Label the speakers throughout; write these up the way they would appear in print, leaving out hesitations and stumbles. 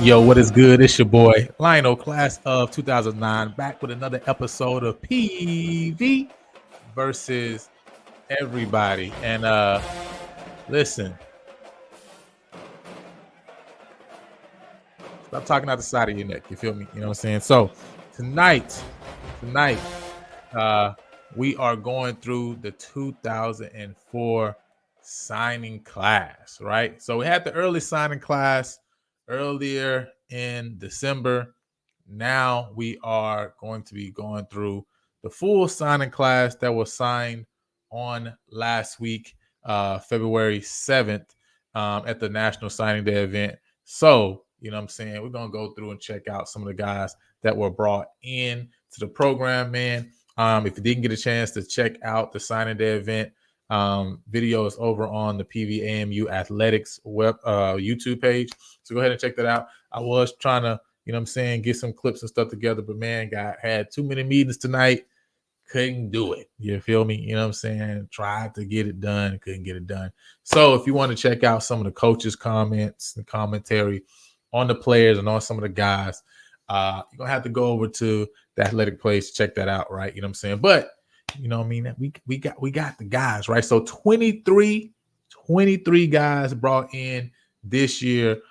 Speaker 1: Yo, what is good? It's your boy Lionel, class of 2009, back with another episode of PV versus everybody. And listen, stop talking out the side of your neck. You feel me? You know what I'm saying? So tonight, we are going through the 2004 signing class, right? So we had the early signing class earlier in December. Now we are going to be going through the full signing class that was signed on last week, February 7th, at the National Signing Day event. So, you know what I'm saying? We're going to go through and check out some of the guys that were brought in to the program, man. If you didn't get a chance to check out the signing day event, video is over on the PVAMU Athletics web YouTube page. So go ahead and check that out. I was trying to, you know what I'm saying, get some clips and stuff together, but man, had too many meetings tonight. Couldn't do it. You feel me? You know what I'm saying? Tried to get it done, couldn't get it done. So if you want to check out some of the coaches' comments and commentary on the players and on some of the guys, you're gonna have to go over to the athletic place to check that out, right? You know what I'm saying? But you know what I mean? We got the guys, right? So 23 guys brought in this year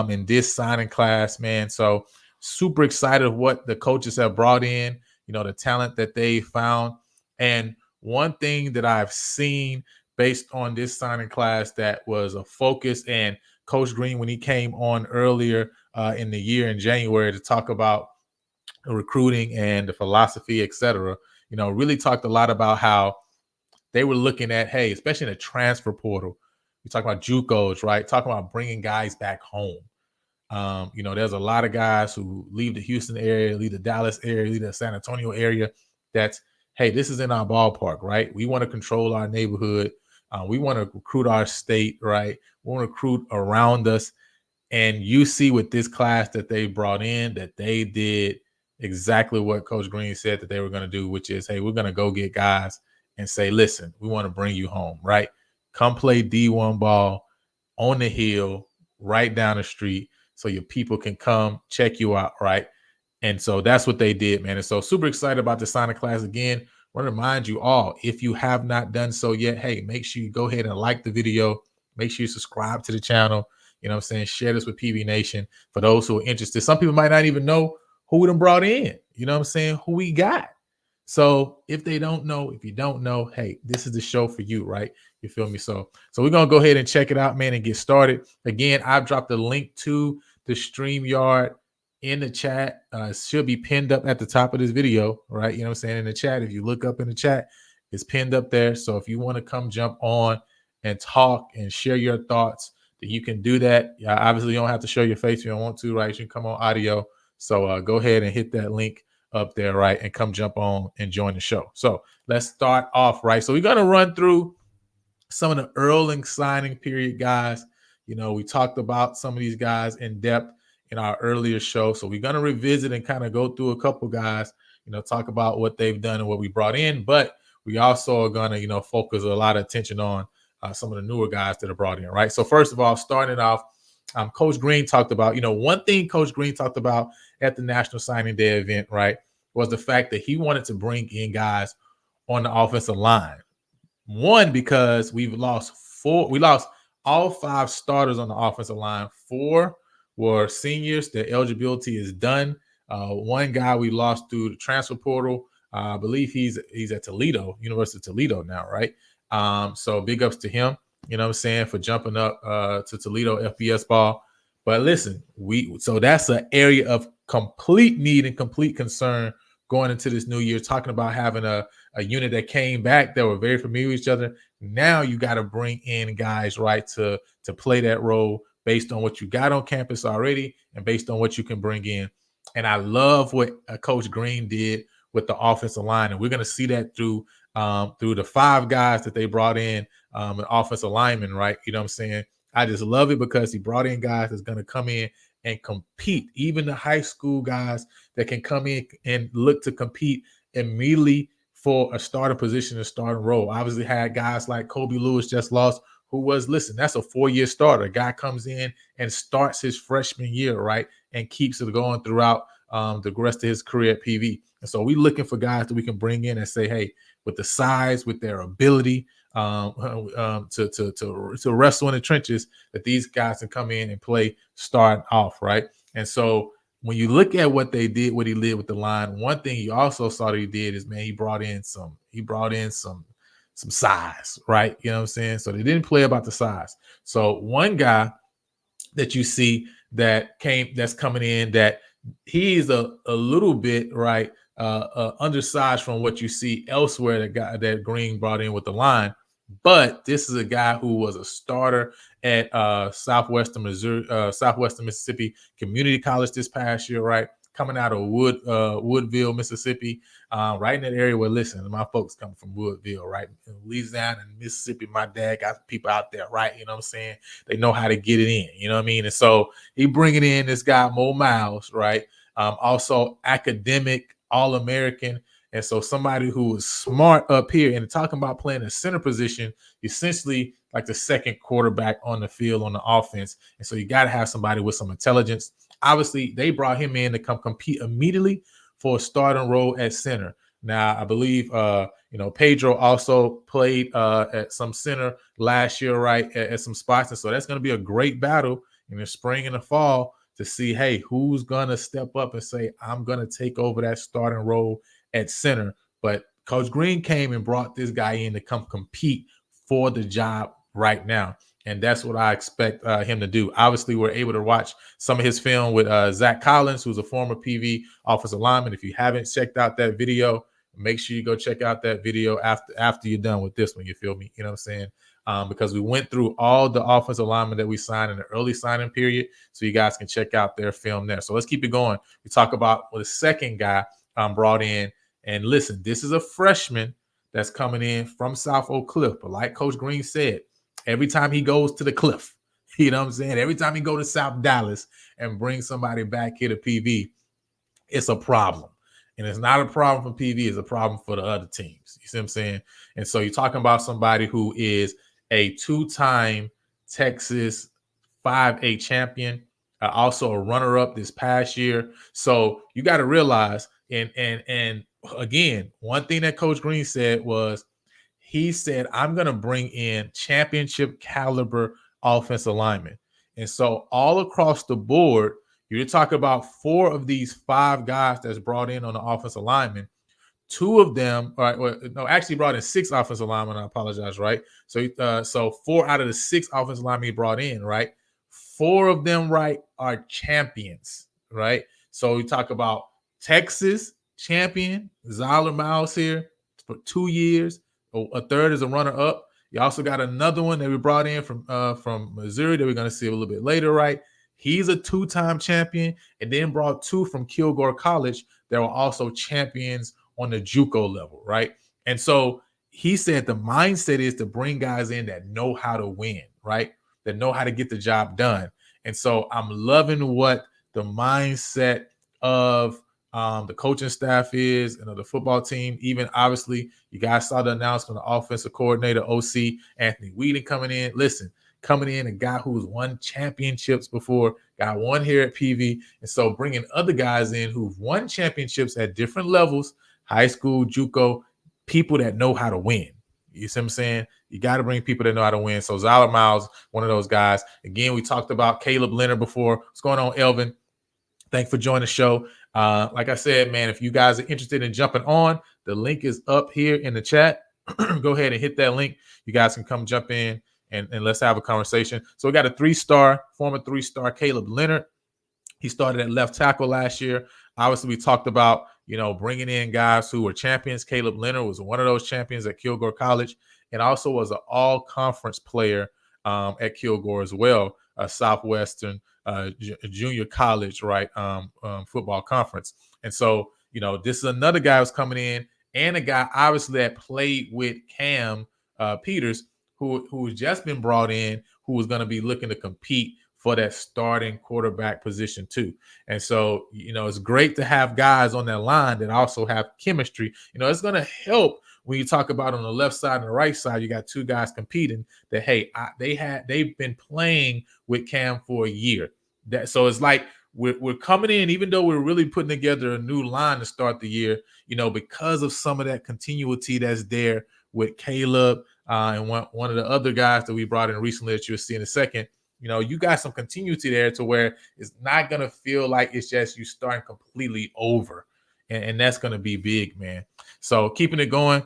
Speaker 1: in this signing class, man. So super excited of what the coaches have brought in, you know, the talent that they found. And one thing that I've seen based on this signing class that was a focus, and Coach Green, when he came on earlier in the year in January to talk about recruiting and the philosophy, et cetera, you know, really talked a lot about how they were looking at, hey, especially in the transfer portal, we talk about JUCOs, right? Talking about bringing guys back home. You know, there's a lot of guys who leave the Houston area, leave the Dallas area, leave the San Antonio area. That's, hey, this is in our ballpark, right? We want to control our neighborhood. We want to recruit our state, right? We want to recruit around us. And you see with this class that they brought in that they did exactly what Coach Green said that they were going to do, which is, hey, we're going to go get guys and say, listen, we want to bring you home, right? Come play D1 ball on the hill, right down the street, so your people can come check you out, right? And so that's what they did, man. And so super excited about the signing class again. I want to remind you all, if you have not done so yet, hey, make sure you go ahead and like the video. Make sure you subscribe to the channel. You know what I'm saying? Share this with PV Nation for those who are interested. Some people might not even know who we done brought in. You know what I'm saying? Who we got. So if they don't know, if you don't know, hey, this is the show for you, right? You feel me? So we're going to go ahead and check it out, man, and get started. Again, I've dropped the link to the StreamYard in the chat. It should be pinned up at the top of this video, right? You know what I'm saying? In the chat, if you look up in the chat, it's pinned up there. So if you want to come jump on and talk and share your thoughts, that you can do that. Obviously, you don't have to show your face if you don't want to, right? You can come on audio. So go ahead and hit that link up there, right? And come jump on and join the show. So let's start off, right? So we're going to run through some of the early signing period guys. You know, we talked about some of these guys in depth in our earlier show. So we're going to revisit and kind of go through a couple guys, you know, talk about what they've done and what we brought in. But we also are going to, you know, focus a lot of attention on some of the newer guys that are brought in, right? So first of all, starting off, Coach Green talked about, you know, one thing Coach Green talked about at the National Signing Day event, right, was the fact that he wanted to bring in guys on the offensive line. One, because we lost all 5 starters on the offensive line. 4 were seniors. Their eligibility is done. One guy we lost through the transfer portal. I believe he's at Toledo, University of Toledo now, right? So big ups to him, you know what I'm saying, for jumping up to Toledo FBS ball. But listen, so that's an area of complete need and complete concern going into this new year, talking about having a unit that came back that were very familiar with each other. Now you got to bring in guys, right, to play that role based on what you got on campus already and based on what you can bring in. And I love what Coach Green did with the offensive line, and we're going to see that through the 5 guys that they brought in, an offensive lineman, right? You know what I'm saying? I just love it because he brought in guys that's going to come in and compete. Even the high school guys that can come in and look to compete immediately for a starting position and starting role. Obviously had guys like Kobe Lewis just lost, who was, listen, that's a 4-year starter. A guy comes in and starts his freshman year, right, and keeps it going throughout the rest of his career at PV. And so we're looking for guys that we can bring in and say, hey, with the size, with their ability to wrestle in the trenches, that these guys can come in and play starting off, right? And so when you look at what they did, what he did with the line, one thing you also saw that he did is, man, he brought in some size, right? You know what I'm saying? So they didn't play about the size. So one guy that you see that's coming in, that he's a little bit, right, undersized from what you see elsewhere that Green brought in with the line. But this is a guy who was a starter at Southwestern Mississippi Community College this past year, right? Coming out of Woodville, Mississippi, right in that area where, listen, my folks come from Woodville, right? In Louisiana and Mississippi, my dad got people out there, right? You know what I'm saying? They know how to get it in, you know what I mean? And so he bringing in this guy, Mo Miles, right? Also academic, All-American. And so somebody who is smart up here, and talking about playing a center position, essentially like the second quarterback on the field on the offense. And so you got to have somebody with some intelligence. Obviously, they brought him in to come compete immediately for a starting role at center. Now, I believe, Pedro also played at some center last year, right, at some spots. And so that's going to be a great battle in the spring and the fall to see, hey, who's going to step up and say, I'm going to take over that starting role at center. But Coach Green came and brought this guy in to come compete for the job right now. And that's what I expect him to do. Obviously, we're able to watch some of his film with Zach Collins, who's a former PV offensive lineman. If you haven't checked out that video, make sure you go check out that video after you're done with this one. You feel me? You know what I'm saying? Because we went through all the offensive linemen that we signed in the early signing period, so you guys can check out their film there. So let's keep it going. We talk about the second guy brought in. And listen, this is a freshman that's coming in from South Oak Cliff. But like Coach Green said, every time he goes to the Cliff, you know what I'm saying? Every time he go to South Dallas and bring somebody back here to PV, it's a problem. And it's not a problem for PV, it's a problem for the other teams. You see what I'm saying? And so you're talking about somebody who is a 2-time Texas 5A champion, also a runner-up this past year. So you got to realize, and again, one thing that Coach Green said was, he said, I'm going to bring in championship caliber offensive linemen. And so all across the board, you're talking about 4 of these 5 guys that's brought in on the offensive linemen. 2 of them, actually brought in 6 offensive linemen. I apologize, right? So 4 out of the 6 offensive linemen he brought in, right? 4 of them, right, are champions, right? So we talk about Texas champion, Zyler Miles here for 2 years. A third is a runner-up. You also got another one that we brought in from Missouri that we're going to see a little bit later, right? He's a 2-time champion, and then brought 2 from Kilgore College that were also champions on the JUCO level, right? And so he said the mindset is to bring guys in that know how to win, right? That know how to get the job done. And so I'm loving what the mindset of the coaching staff is, and of the football team. Even obviously, you guys saw the announcement of offensive coordinator, OC Anthony Whedon coming in. Listen, coming in, a guy who's won championships before, got one here at PV. And so bringing other guys in who've won championships at different levels, high school, JUCO, people that know how to win. You see what I'm saying? You got to bring people that know how to win. So Zyler Miles, one of those guys. Again, we talked about Caleb Leonard before. What's going on, Elvin? Thanks for joining the show. Like I said, man, if you guys are interested in jumping on, the link is up here in the chat. Go ahead and hit that link. You guys can come jump in and let's have a conversation. So we got a former 3-star Caleb Leonard. He started at left tackle last year. Obviously, we talked about, bringing in guys who were champions. Caleb Leonard was one of those champions at Kilgore College and also was an all-conference player at Kilgore as well, a Southwestern junior college, right, football conference. And so, this is another guy who's coming in and a guy, obviously, that played with Cam Peters, who's just been brought in, who was going to be looking to compete for that starting quarterback position too. And so, it's great to have guys on that line that also have chemistry. It's going to help when you talk about on the left side and the right side, you got two guys competing that, hey, they've been playing with Cam for a year. So it's like we're coming in, even though we're really putting together a new line to start the year, because of some of that continuity that's there with Caleb and one of the other guys that we brought in recently that you'll see in a second. You got some continuity there to where it's not going to feel like it's just you starting completely over. And that's going to be big, man. So keeping it going.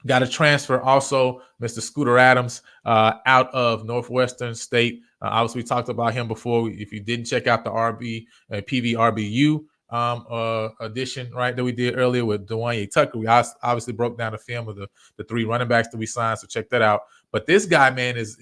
Speaker 1: Got a transfer also, Mr. Scooter Adams, out of Northwestern State. Obviously, we talked about him before. If you didn't check out the PVRBU edition, right, that we did earlier with Dwayne Tucker, we obviously broke down the film of the 3 running backs that we signed. So check that out. But this guy, man, is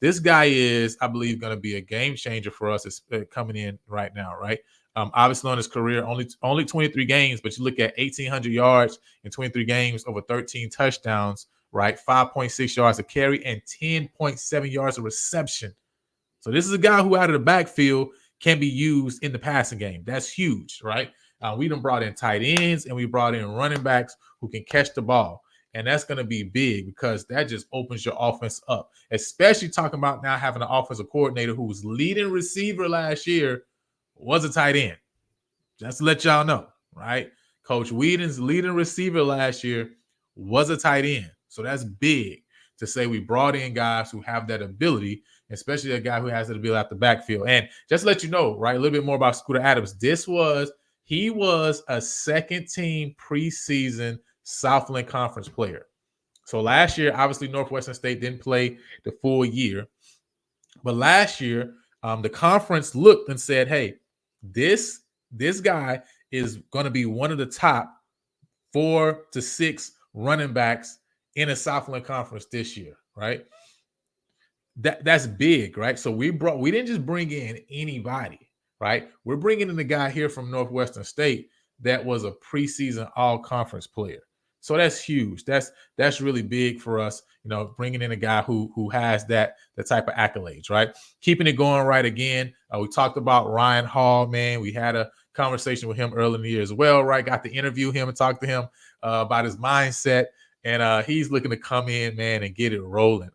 Speaker 1: I believe, going to be a game changer for us. It's coming in right now, right? Obviously, on his career, only 23 games, but you look at 1,800 yards in 23 games, over 13 touchdowns, right? 5.6 yards a carry and 10.7 yards of reception. So this is a guy who out of the backfield can be used in the passing game. That's huge, right? We done brought in tight ends and we brought in running backs who can catch the ball. And that's going to be big because that just opens your offense up, especially talking about now having an offensive coordinator who was leading receiver last year was a tight end. Just to let y'all know, right? Coach Whedon's leading receiver last year was a tight end. So that's big to say we brought in guys who have that ability, especially a guy who has that ability at the backfield. And just to let you know, right, a little bit more about Scooter Adams. He was a second-team preseason Southland Conference player. So last year, obviously, Northwestern State didn't play the full year. But last year, the conference looked and said, hey, this guy is going to be one of the top 4 to 6 running backs in a Southland Conference this year, right? That's big, right? So we didn't just bring in anybody, right? We're bringing in a guy here from Northwestern State that was a preseason all-conference player. So that's huge. That's really big for us, bringing in a guy who has the type of accolades, right? Keeping it going right again. We talked about Ryan Hall, man. We had a conversation with him early in the year as well, right? Got to interview him and talk to him about his mindset. And he's looking to come in, man, and get it rolling.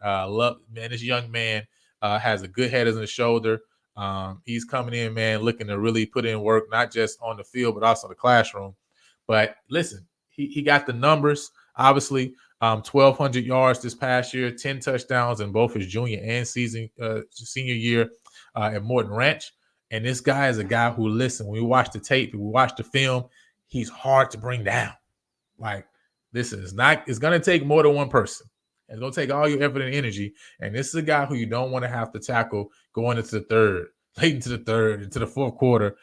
Speaker 1: This young man has a good head on his shoulder. He's coming in, man, looking to really put in work, not just on the field, but also the classroom. But listen, he got the numbers, obviously, 1,200 yards this past year, 10 touchdowns in both his junior and senior year at Morton Ranch. And this guy is a guy who, listen, when we watch the tape, we watch the film, he's hard to bring down. Like, listen, it's going to take more than one person. It's going to take all your effort and energy. And this is a guy who you don't want to have to tackle going into the third, late into the third, into the fourth quarter.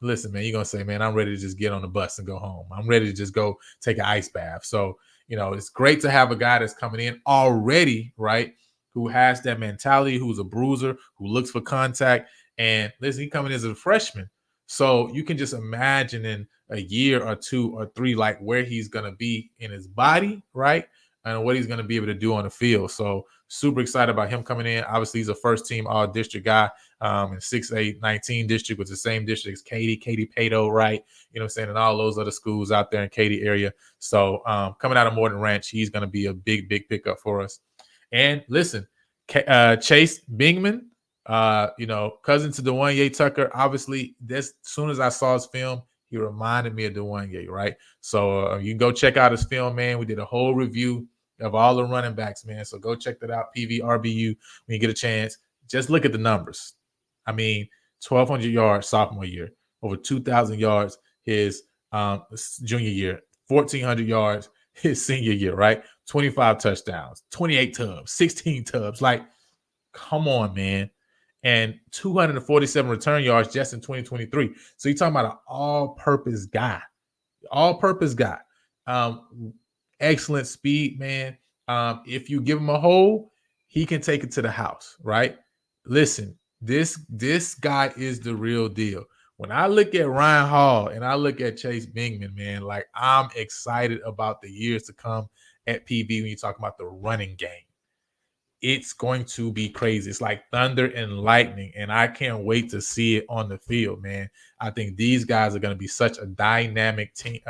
Speaker 1: Listen, man, you're going to say, man, I'm ready to just get on the bus and go home. I'm ready to just go take an ice bath. So, it's great to have a guy that's coming in already, right, who has that mentality, who's a bruiser, who looks for contact. And listen, he's coming in as a freshman. So you can just imagine in a year or 2 or 3, like where he's going to be in his body, right, and what he's going to be able to do on the field. So super excited about him coming in. Obviously, he's a first-team all-district guy in 6A 19 district, with the same district as Katy Pato, right? You know what I'm saying? And all those other schools out there in Katy area. So coming out of Morton Ranch, he's going to be a big, big pickup for us. And listen, Chase Bingman, cousin to Dwayne Tucker, obviously, as soon as I saw his film, he reminded me of Dwayne, right? So you can go check out his film, man. We did a whole review of all the running backs, man. So go check that out, PVRBU, when you get a chance. Just look at the numbers. I mean, 1,200 yards sophomore year, over 2,000 yards his junior year, 1,400 yards his senior year, right? 25 touchdowns, 28 tubs, 16 tubs. Like, come on, man. And 247 return yards just in 2023. So you're talking about an all-purpose guy. All-purpose guy. Excellent speed, man. If you give him a hole, he can take it to the house, right? Listen, this guy is the real deal. When I look at Ryan Hall and I look at Chase Bingman, man, like I'm excited about the years to come at PV when you talk about the running game. It's going to be crazy. It's like thunder and lightning, and I can't wait to see it on the field, man. I think these guys are going to be such a dynamic team,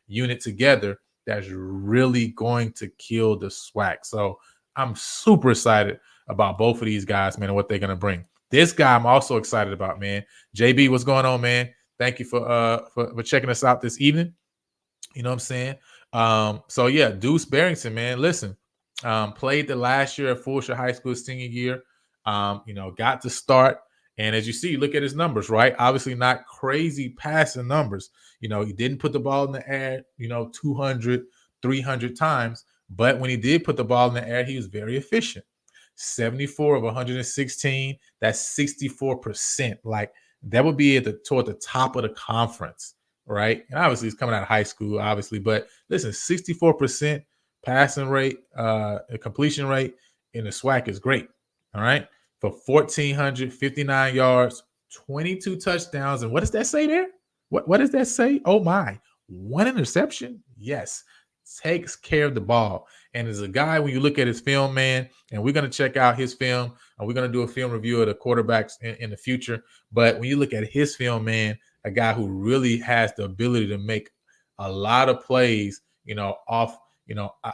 Speaker 1: unit together that's really going to kill the SWAC. So I'm super excited about both of these guys, man, and what they're going to bring. This guy I'm also excited about, man. JB, what's going on, man? Thank you for checking us out this evening. You know what I'm saying? So yeah, Deuce Barrington, man. Listen, played the last year at Fulshire High School senior year. Got to start. And as you see, look at his numbers, right? Obviously not crazy passing numbers. He didn't put the ball in the air, 200, 300 times. But when he did put the ball in the air, he was very efficient. 74 of 116. That's 64%. Like that would be toward the top of the conference, right? And obviously he's coming out of high school, obviously. But listen, 64% passing rate, completion rate in the SWAC is great. All right. For 1,459 yards, 22 touchdowns. And what does that say there? What does that say? Oh my, one interception? Yes. Takes care of the ball. And as a guy, when you look at his film, man, and we're going to check out his film, and we're going to do a film review of the quarterbacks in the future. But when you look at his film, man, a guy who really has the ability to make a lot of plays, off,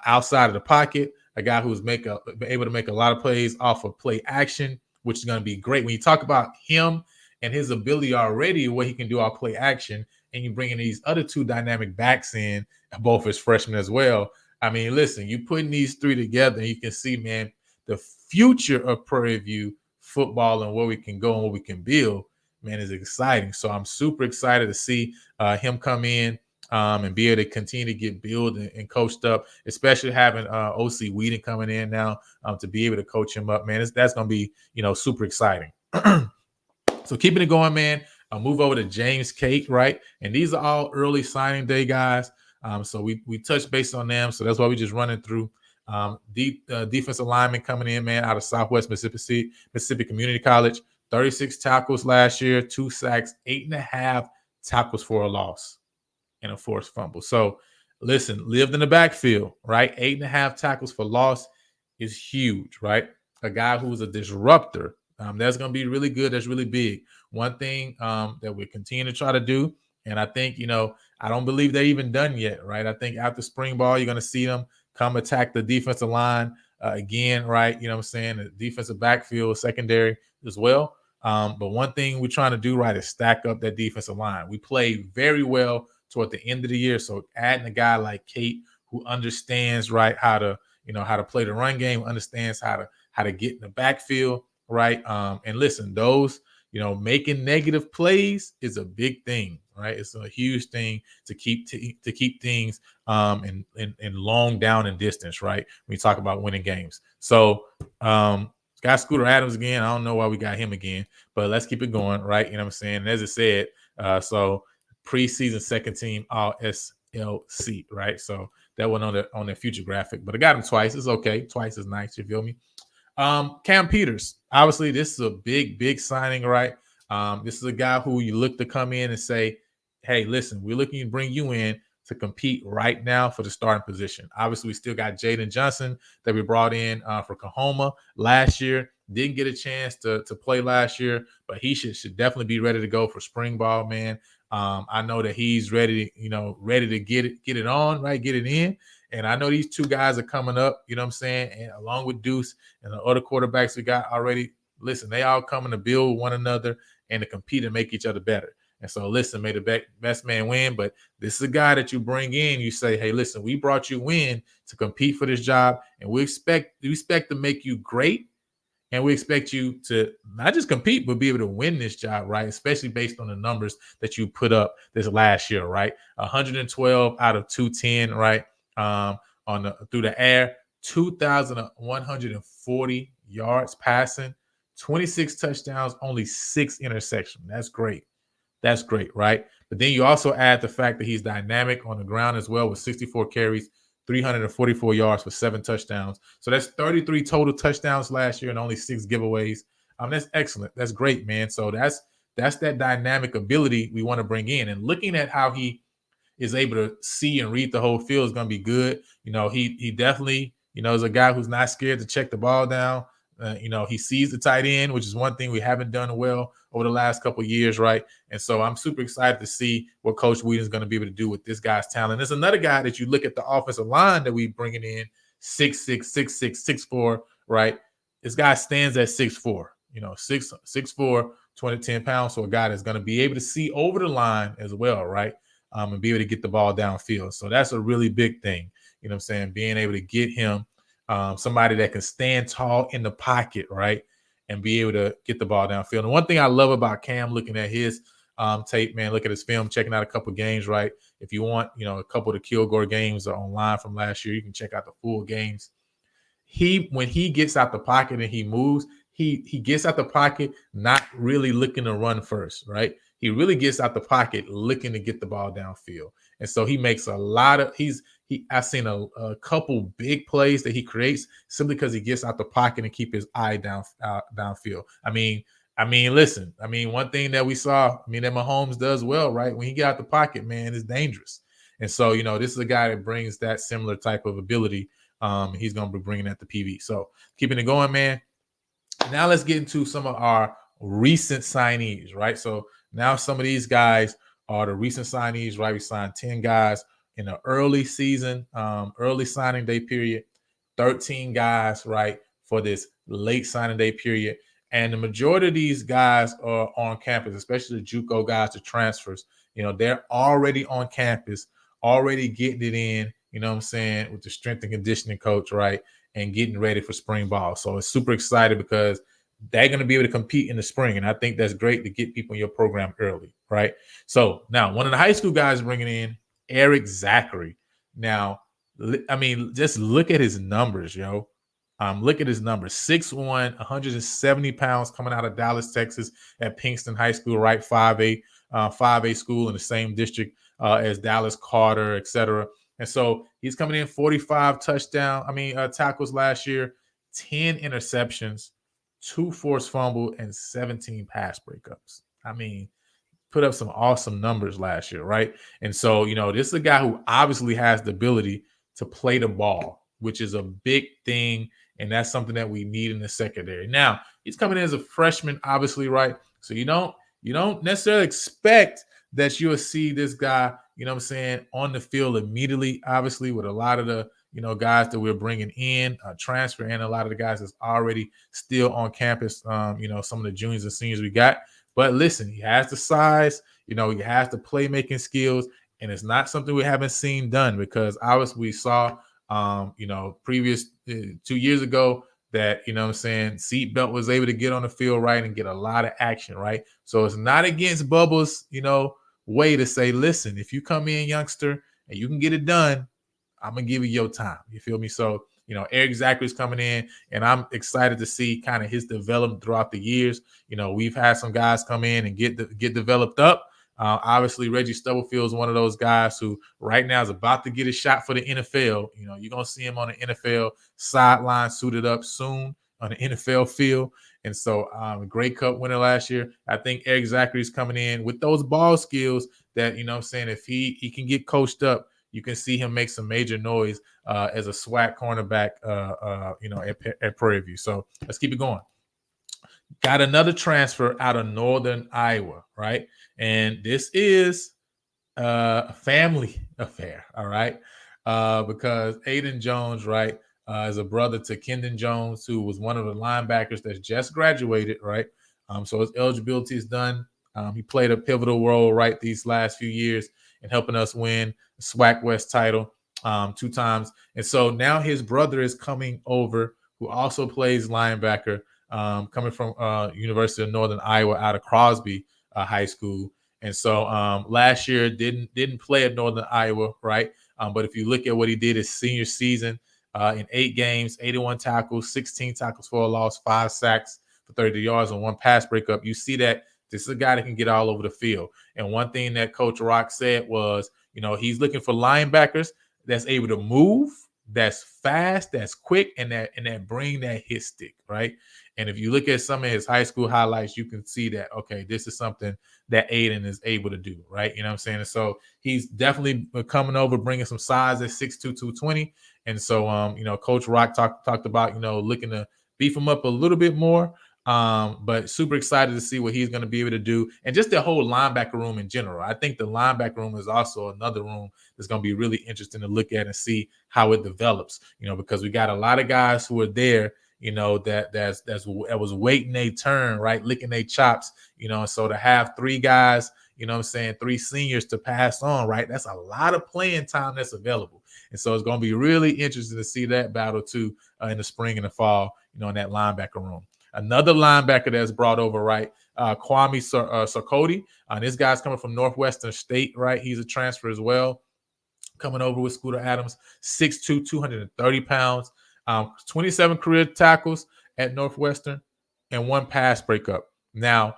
Speaker 1: outside of the pocket, a guy who's able to make a lot of plays off of play action, which is going to be great. When you talk about him and his ability already, what he can do off play action, and you bring in these other two dynamic backs in, both as freshmen as well. I mean, listen, you putting these three together, and you can see, man, the future of Prairie View football and where we can go and what we can build, man, is exciting. So I'm super excited to see him come in and be able to continue to get built and coached up, especially having OC Whedon coming in now to be able to coach him up, man. That's going to be, super exciting. So keeping it going, man. I'll move over to James Cate, right? And these are all early signing day guys. So we touched base on them. So that's why we just running through. Defensive lineman coming in, man, out of Southwest Mississippi Community College. 36 tackles last year, 2 sacks, 8.5 tackles for a loss, and a forced fumble. So listen, lived in the backfield, right? 8.5 tackles for loss is huge, right? A guy who's a disruptor. That's going to be really good. That's really big. One thing that we continue to try to do, and I think, I don't believe they're even done yet, right? I think after spring ball, you're going to see them come attack the defensive line again, right? You know what I'm saying? The defensive backfield, secondary as well. But one thing we're trying to do, right, is stack up that defensive line. We play very well toward the end of the year. So adding a guy like Cate who understands, right, how to play the run game, understands how to get in the backfield, right? And listen, those, making negative plays is a big thing, right? It's a huge thing to keep things in long down and distance, right? When you talk about winning games. So got Scooter Adams again. I don't know why we got him again, but let's keep it going, right? You know what I'm saying? And as I said, so preseason second team all SLC, right? So that one on the future graphic, but I got him twice. It's okay. Twice is nice. You feel me? Cam Peters, obviously this is a big signing, right? This is a guy who you look to come in and say, hey, listen, we're looking to bring you in to compete right now for the starting position. Obviously, we still got Jaden Johnson that we brought in for Kahoma last year. Didn't get a chance to play last year, but he should definitely be ready to go for spring ball, man. I know that he's ready to get it on, right? Get it in. And I know these two guys are coming up, you know what I'm saying? And along with Deuce and the other quarterbacks we got already, listen, they all coming to build one another and to compete and make each other better. And so, listen, may the best man win. But this is a guy that you bring in. You say, hey, listen, we brought you in to compete for this job, and we expect to make you great. And we expect you to not just compete, but be able to win this job, right? Especially based on the numbers that you put up this last year, right? 112 out of 210, right? through the air, 2,140 yards passing, 26 touchdowns, only 6 interceptions. That's great. That's great, right? But then you also add the fact that he's dynamic on the ground as well with 64 carries, 344 yards for 7 touchdowns. So that's 33 total touchdowns last year and only 6 giveaways. That's excellent. That's great, man. So that's that dynamic ability we want to bring in. And looking at how he is able to see and read the whole field is going to be good. He definitely, is a guy who's not scared to check the ball down. He sees the tight end, which is one thing we haven't done well over the last couple of years, right? And so I'm super excited to see what Coach Whedon's going to be able to do with this guy's talent. There's another guy that you look at the offensive line that we bringing in, 6'6", 6'6", 6'4", right? This guy stands at 6'4", 6'4", 210 pounds. So a guy that's going to be able to see over the line as well, right? And be able to get the ball downfield. So that's a really big thing, being able to get him somebody that can stand tall in the pocket, right, and be able to get the ball downfield. And one thing I love about Cam, looking at his tape, man, look at his film, checking out a couple games, right? If you want, a couple of the Kilgore games are online from last year, you can check out the full games. When he gets out the pocket and he moves, he gets out the pocket not really looking to run first, right? He really gets out the pocket looking to get the ball downfield. And so he makes a lot of I've seen a couple big plays that he creates simply because he gets out the pocket and keep his eye downfield. Listen, one thing that we saw, that Mahomes does well, right? When he get out the pocket, man, it's dangerous. And so, this is a guy that brings that similar type of ability. He's going to be bringing that to PV. So keeping it going, man. Now let's get into some of our recent signees, right? So now some of these guys are the recent signees, right? We signed 10 guys in the early season, early signing day period, 13 guys, right, for this late signing day period. And the majority of these guys are on campus, especially the JUCO guys, the transfers. They're already on campus, already getting it in, with the strength and conditioning coach, right, and getting ready for spring ball. So it's super excited because they're going to be able to compete in the spring. And I think that's great to get people in your program early, right? So now one of the high school guys bringing in Eric Zachary. Now, just look at his numbers, yo. Look at his numbers. 6'1", 170 pounds, coming out of Dallas, Texas at Pinkston High School, right? 5A school in the same district as Dallas, Carter, etc. And so he's coming in 45 tackles last year, 10 interceptions, 2 forced fumble, and 17 pass breakups. Put up some awesome numbers last year, right? And so, this is a guy who obviously has the ability to play the ball, which is a big thing. And that's something that we need in the secondary. Now, he's coming in as a freshman, obviously, right? So you don't necessarily expect that you'll see this guy, on the field immediately, obviously, with a lot of the, guys that we're bringing in, transfer, and a lot of the guys that's already still on campus, some of the juniors and seniors we got. But listen, he has the size, he has the playmaking skills, and it's not something we haven't seen done because obviously we saw, previous 2 years ago that, Seatbelt was able to get on the field, right, and get a lot of action, right? So it's not against Bubba's, way to say, listen, if you come in, youngster, and you can get it done, I'm going to give you your time. You feel me? So, Eric Zachary's coming in, and I'm excited to see kind of his development throughout the years. We've had some guys come in and get developed up. Obviously, Reggie Stubblefield is one of those guys who right now is about to get a shot for the NFL. You're going to see him on the NFL sideline suited up soon on the NFL field. And so Grey Cup winner last year. I think Eric Zachary's coming in with those ball skills that, if he can get coached up, you can see him make some major noise as a SWAT cornerback, at Prairie View. So let's keep it going. Got another transfer out of Northern Iowa, right? And this is a family affair, all right? Because Aiden Jones, right, is a brother to Kendon Jones, who was one of the linebackers that just graduated, right? So his eligibility is done. He played a pivotal role, right, these last few years in helping us win the SWAC West title 2 times. And so now his brother is coming over, who also plays linebacker, coming from University of Northern Iowa out of Crosby High School. And so last year didn't play at Northern Iowa, right? But if you look at what he did his senior season, in 8 games, 81 tackles, 16 tackles for a loss, 5 sacks for 30 yards, and 1 pass breakup, you see that this is a guy that can get all over the field. And one thing that Coach Rock said was, he's looking for linebackers that's able to move, that's fast, that's quick, and that bring that hit stick, right? And if you look at some of his high school highlights, you can see that, okay, this is something that Aiden is able to do, right? You know what I'm saying? And so he's definitely coming over, bringing some size at 6'2", 220. And so, Coach Rock talked about, looking to beef him up a little bit more. But super excited to see what he's going to be able to do, and just the whole linebacker room in general. I think the linebacker room is also another room that's going to be really interesting to look at and see how it develops. Because we got a lot of guys who are there, that was waiting their turn, right, licking their chops. And so to have 3 guys, 3 seniors to pass on, right, that's a lot of playing time that's available. And so it's going to be really interesting to see that battle too in the spring and the fall, in that linebacker room. Another linebacker that's brought over, right, Kwame Sarkodie. This guy's coming from Northwestern State, right? He's a transfer as well, coming over with Scooter Adams, 6'2", 230 pounds, 27 career tackles at Northwestern, and 1 pass breakup. Now,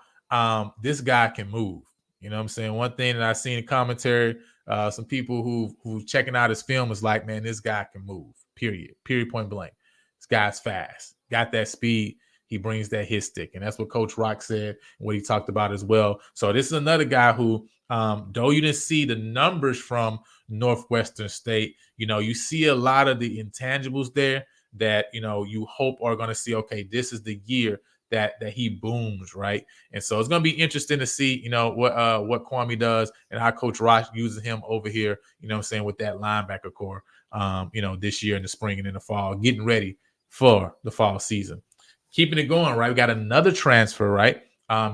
Speaker 1: this guy can move. You know what I'm saying? One thing that I've seen in commentary, some people who checking out his film is like, man, this guy can move, period, point blank. This guy's fast, got that speed. He brings that hit stick. And that's what Coach Rock said, and what he talked about as well. So this is another guy who, though you didn't see the numbers from Northwestern State, you see a lot of the intangibles there that, you hope are going to see, okay, this is the year that he booms, right? And so it's going to be interesting to see, what Kwame does and how Coach Rock uses him over here, with that linebacker core, this year in the spring and in the fall, getting ready for the fall season. Keeping it going, right? We got another transfer, right?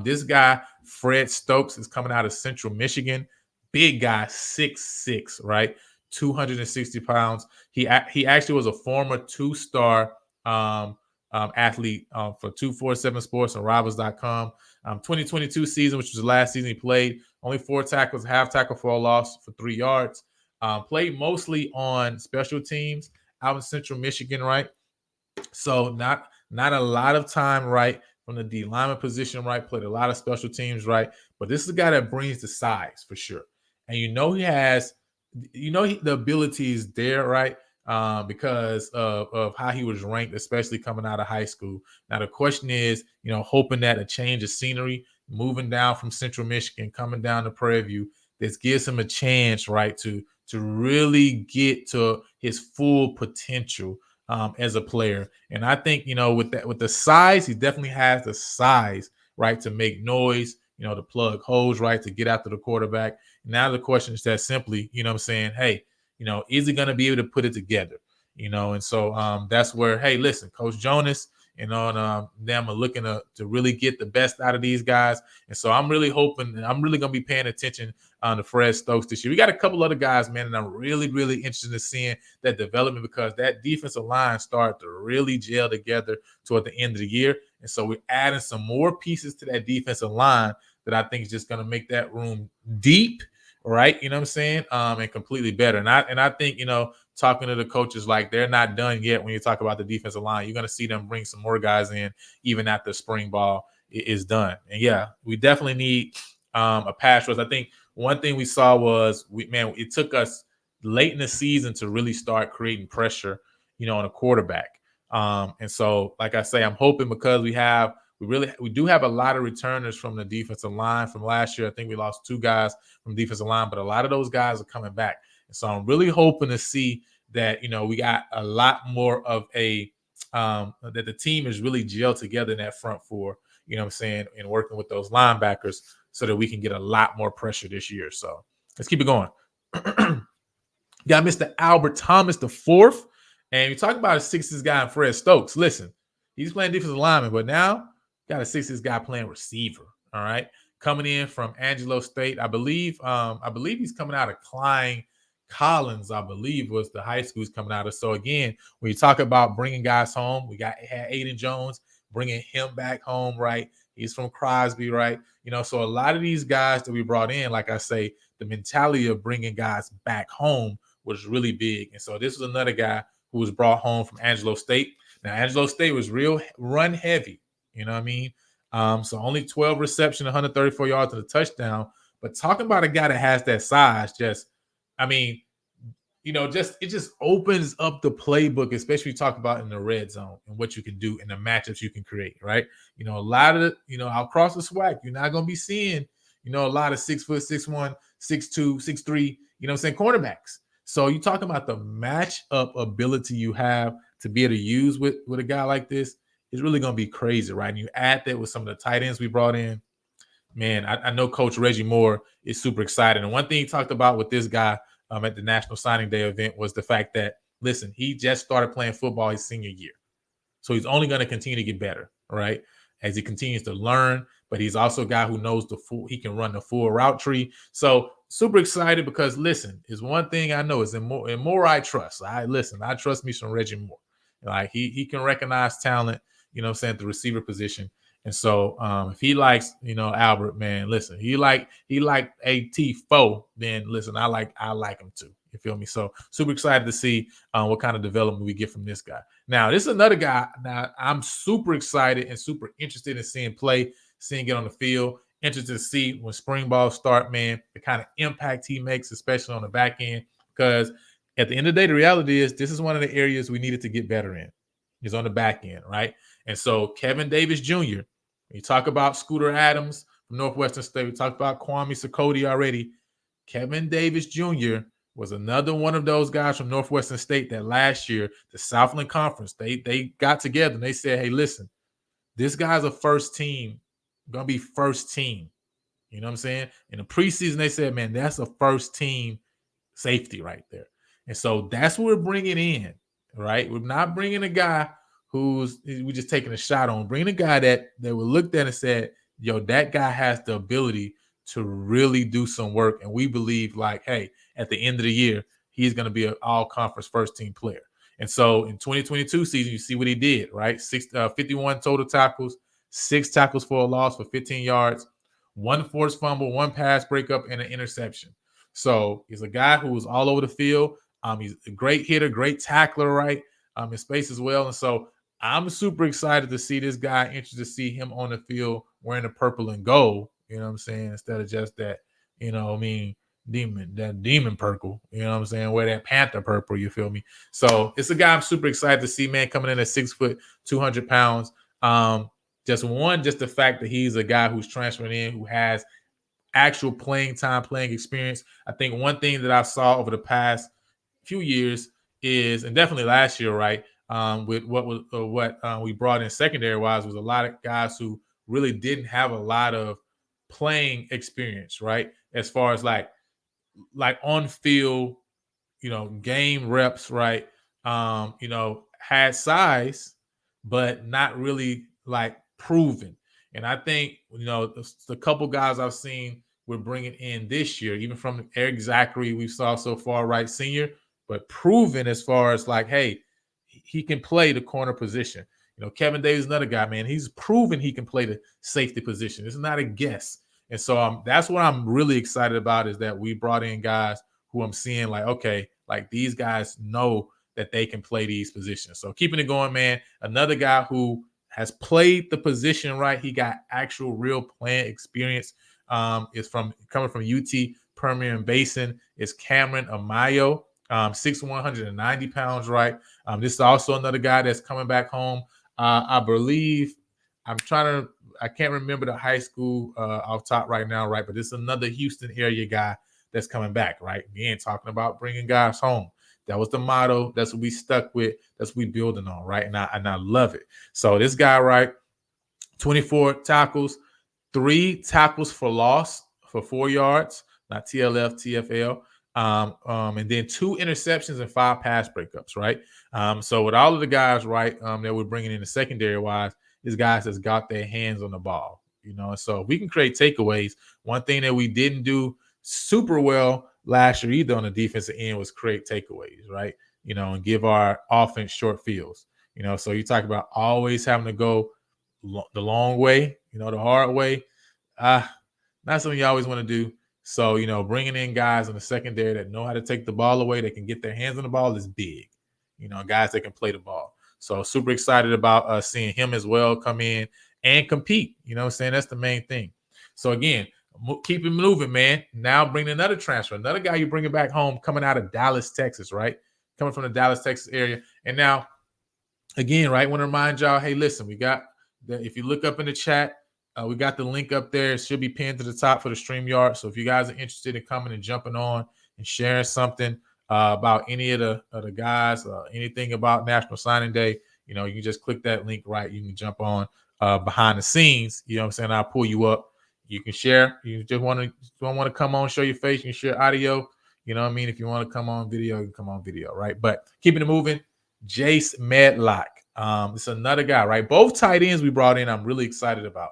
Speaker 1: This guy, Fred Stokes, is coming out of Central Michigan. Big guy, 6'6", right? 260 pounds. He actually was a former 2-star athlete for 247 Sports and Rivals.com. 2022 season, which was the last season he played, only 4 tackles, half tackle for a loss for 3 yards. Played mostly on special teams out in Central Michigan, right? So not a lot of time, right, from the D lineman position, right? Played a lot of special teams, right? But this is a guy that brings the size for sure. And he has, the ability is there, right? Because of how he was ranked, especially coming out of high school. Now the question is, hoping that a change of scenery, moving down from Central Michigan, coming down to Prairie View, this gives him a chance, right, to really get to his full potential as a player. And I think, with the size, he definitely has the size, right, to make noise, to plug holes, right, to get after the quarterback. Now the question is that simply, hey, is he going to be able to put it together? And so that's where, hey, listen, Coach Jonas, and them are looking to really get the best out of these guys. And so I'm really hoping, and I'm really going to be paying attention to Fred Stokes this year. We got a couple other guys, man, and I'm really, really interested in seeing that development, because that defensive line started to really gel together toward the end of the year. And so we're adding some more pieces to that defensive line that I think is just going to make that room deep, right? You know what I'm saying? And completely better. And I think, talking to the coaches, like, they're not done yet when you talk about the defensive line. You're going to see them bring some more guys in even after spring ball is done. And yeah, we definitely need a pass rush. I think one thing we saw was, it took us late in the season to really start creating pressure, on a quarterback. And so, like I say, I'm hoping, because we do have a lot of returners from the defensive line from last year. I think we lost 2 guys from defensive line, but a lot of those guys are coming back. And so I'm really hoping to see that, we got a lot more of that the team is really gelled together in that front four, what I'm saying, and working with those linebackers so that we can get a lot more pressure this year. So let's keep it going. Got Mr. Albert Thomas the fourth. And you talk about a 6'6" guy in Fred Stokes. Listen, he's playing defensive lineman, but now got a 6'6" guy playing receiver. All right. Coming in from Angelo State. I believe he's coming out of Klein Collins, I believe, was the high school he's coming out of. So again, when you talk about bringing guys home, had Aiden Jones, bringing him back home, right? He's from Crosby, right? So a lot of these guys that we brought in, like I say, the mentality of bringing guys back home was really big. And so this was another guy who was brought home from Angelo State. Now, Angelo State was real run heavy. You know what I mean? So only 12 reception, 134 yards and a touchdown. But talking about a guy that has that size, I mean, it just opens up the playbook, especially talk about in the red zone and what you can do and the matchups you can create, right? A lot of across the SWAC, you're not going to be seeing, a lot of 6 foot, 6'1", 6'2", 6'3", cornerbacks. So you talking about the matchup ability you have to be able to use with a guy like this is really going to be crazy, right? And you add that with some of the tight ends we brought in, man, I know Coach Reggie Moore is super excited. And one thing he talked about with this guy at the National Signing Day event was the fact that, listen, he just started playing football his senior year. So he's only going to continue to get better, right, as he continues to learn. But he's also a guy who knows he can run the full route tree. So super excited because, listen, is one thing I know is in more I trust. I trust me some Reggie Moore. Like he can recognize talent, at the receiver position. And so if he likes, Albert, man, listen, he like AT4, then listen, I like him too. You feel me? So super excited to see what kind of development we get from this guy. Now, this is another guy. Now, I'm super excited and super interested in seeing it on the field. Interested to see when spring ball start, man, the kind of impact he makes, especially on the back end. Because at the end of the day, the reality is this is one of the areas we needed to get better in, is on the back end, right? And so Kevin Davis Jr., you talk about Scooter Adams from Northwestern State. We talked about Kwame Sakoti already. Kevin Davis Jr. was another one of those guys from Northwestern State that last year, the Southland Conference, they got together and they said, hey, listen, this guy's a first team, going to be first team. You know what I'm saying? In the preseason, they said, man, that's a first team safety right there. And so that's what we're bringing in, right? We're not bringing a guy we're just taking a shot on. Bringing a guy that we looked at and said, yo, that guy has the ability to really do some work. And we believe, like, hey, at the end of the year, he's going to be an all-conference first-team player. And so in 2022 season, you see what he did, right? 51 total tackles, 6 tackles for a loss for 15 yards, 1 forced fumble, 1 pass breakup, and an interception. So he's a guy who was all over the field. He's a great hitter, great tackler, right? In space as well. And so I'm super excited to see this guy, interested to see him on the field wearing the purple and gold, you know what I'm saying, instead of just that, demon purple, you know what I'm saying, wear that Panther purple, you feel me? So it's a guy I'm super excited to see, man, coming in at 6 foot, 200 pounds. Just the fact that he's a guy who's transferring in, who has actual playing experience. I think one thing that I saw over the past few years is, and definitely last year, right, with what we brought in secondary wise, was a lot of guys who really didn't have a lot of playing experience, right, as far as like on field, game reps, right, had size but not really like proven. And I think the couple guys I've seen we're bringing in this year, even from Eric Zachary we saw so far, right, senior, but proven as far as like, hey, he can play the corner position. Kevin Davis is another guy, man. He's proven he can play the safety position. It's not a guess. And so that's what I'm really excited about, is that we brought in guys who I'm seeing like, okay, like these guys know that they can play these positions. So keeping it going, man. Another guy who has played the position right. He got actual real playing experience. Is coming from UT Permian Basin. Is Cameron Amayo. 6'1", 190 pounds, right? This is also another guy that's coming back home. I believe, I can't remember the high school off top right now, right? But this is another Houston area guy that's coming back, right? Again, talking about bringing guys home. That was the motto. That's what we stuck with. That's what we building on, right? And I love it. So this guy, right, 24 tackles, 3 tackles for loss for 4 yards, not TLF, TFL. And then 2 interceptions and 5 pass breakups, right? So with all of the guys, right, that we're bringing in the secondary wise, these guys that's got their hands on the ball, so we can create takeaways. One thing that we didn't do super well last year either on the defensive end was create takeaways, right? And give our offense short fields, so you talk about always having to go the long way, the hard way. Not something you always want to do. So, bringing in guys in the secondary that know how to take the ball away, that can get their hands on the ball is big. Guys that can play the ball. So super excited about seeing him as well come in and compete. That's the main thing. So again, keep it moving, man. Now bring another transfer, another guy you're bringing back home coming out of Dallas, Texas, right? Coming from the Dallas, Texas area. And now, again, right, want to remind y'all, hey, listen, we got if you look up in the chat, we got the link up there. It should be pinned to the top for the StreamYard. So if you guys are interested in coming and jumping on and sharing something about any of the guys, anything about National Signing Day, you can just click that link, right? You can jump on behind the scenes. You know what I'm saying? I'll pull you up. You can share. You just want to come on, show your face. You can share audio. You know what I mean? If you want to come on video, you can come on video, right? But keeping it moving, Jace Medlock. It's another guy, right? Both tight ends we brought in, I'm really excited about.